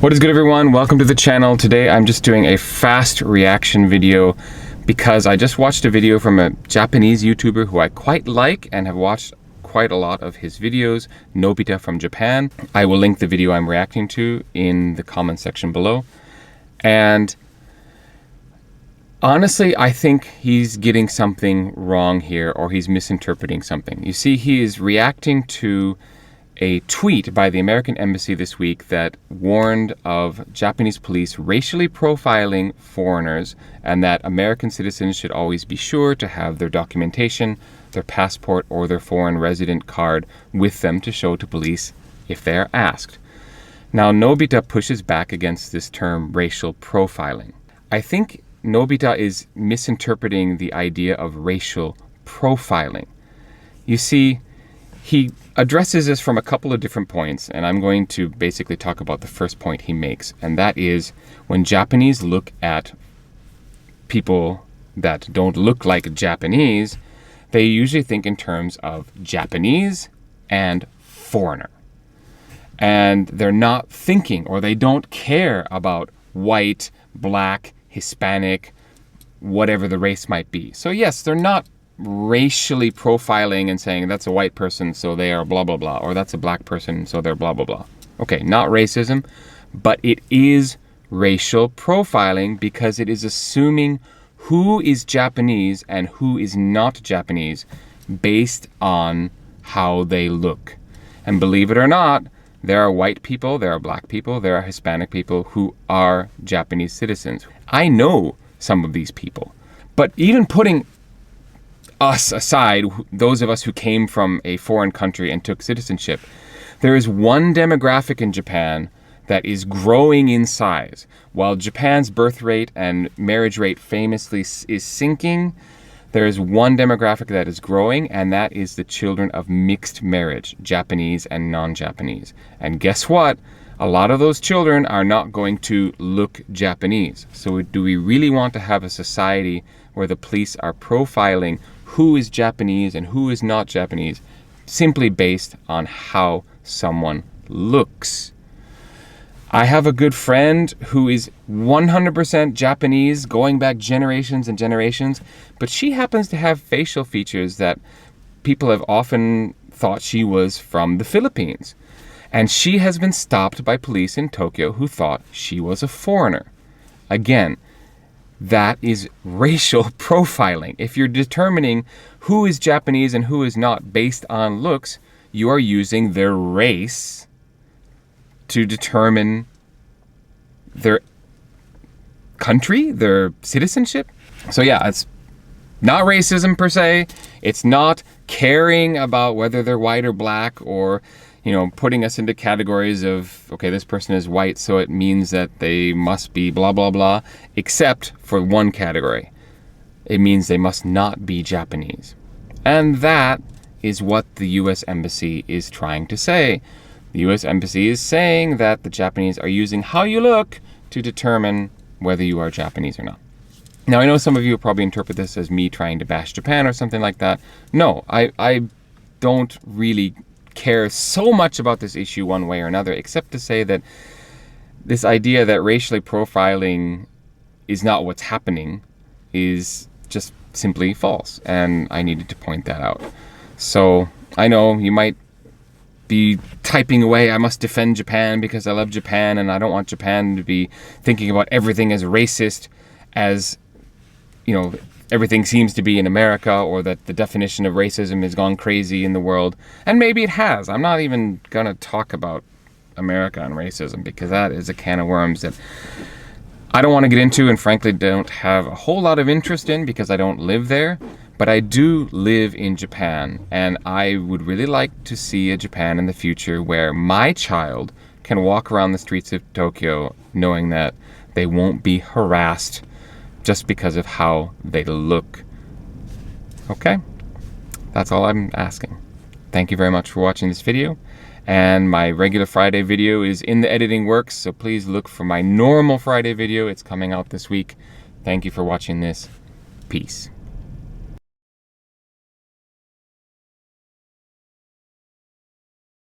What is good, everyone? Welcome to the channel. Today I'm just doing a fast reaction video because I just watched a video from a Japanese YouTuber who I quite like and have watched quite a lot of his videos, Nobita from Japan. I will link the video I'm reacting to in the comment section below. And honestly, I think he's getting something wrong here, or he's misinterpreting something. You see, he is reacting to a tweet by the American Embassy this week that warned of Japanese police racially profiling foreigners, and that American citizens should always be sure to have their documentation, their passport, or their foreign resident card with them to show to police if they are asked. Now, Nobita pushes back against this term racial profiling. I think Nobita is misinterpreting the idea of racial profiling. You see, he addresses this from a couple of different points, and I'm going to basically talk about the first point he makes, and that is when Japanese look at people that don't look like Japanese, they usually think in terms of Japanese and foreigner. And they're not thinking, or they don't care about white, black, Hispanic, whatever the race might be. So yes, they're not racially profiling and saying that's a white person so they are blah blah blah, or that's a black person so they're blah blah blah. Okay, not racism, but it is racial profiling because it is assuming who is Japanese and who is not Japanese based on how they look. And believe it or not, there are white people, there are black people, there are Hispanic people who are Japanese citizens. I know some of these people, but even putting us aside, those of us who came from a foreign country and took citizenship, there is one demographic in Japan that is growing in size. While Japan's birth rate and marriage rate famously is sinking, there is one demographic that is growing, and that is the children of mixed marriage, Japanese and non-Japanese. And guess what? A lot of those children are not going to look Japanese. So do we really want to have a society where the police are profiling who is Japanese and who is not Japanese simply based on how someone looks? I have a good friend who is 100% Japanese, going back generations and generations, but she happens to have facial features that people have often thought she was from the Philippines. And she has been stopped by police in Tokyo who thought she was a foreigner. Again, that is racial profiling. If you're determining who is Japanese and who is not based on looks, you are using their race to determine their country, their citizenship. So yeah, it's not racism per se. It's not caring about whether they're white or black, or putting us into categories of, okay, this person is white, so it means that they must be blah, blah, blah, except for one category. It means they must not be Japanese. And that is what the U.S. Embassy is trying to say. The U.S. Embassy is saying that the Japanese are using how you look to determine whether you are Japanese or not. Now, I know some of you will probably interpret this as me trying to bash Japan or something like that. No, I don't really care so much about this issue one way or another, except to say that this idea that racially profiling is not what's happening is just simply false, and I needed to point that out. So I know you might be typing away, I must defend Japan because I love Japan and I don't want Japan to be thinking about everything as racist as everything seems to be in America, or that the definition of racism has gone crazy in the world. And maybe it has. I'm not even going to talk about America and racism because that is a can of worms that I don't want to get into, and frankly don't have a whole lot of interest in because I don't live there. But I do live in Japan, and I would really like to see a Japan in the future where my child can walk around the streets of Tokyo knowing that they won't be harassed just because of how they look. Okay? That's all I'm asking. Thank you very much for watching this video. And my regular Friday video is in the editing works, so please look for my normal Friday video. It's coming out this week. Thank you for watching this. Peace.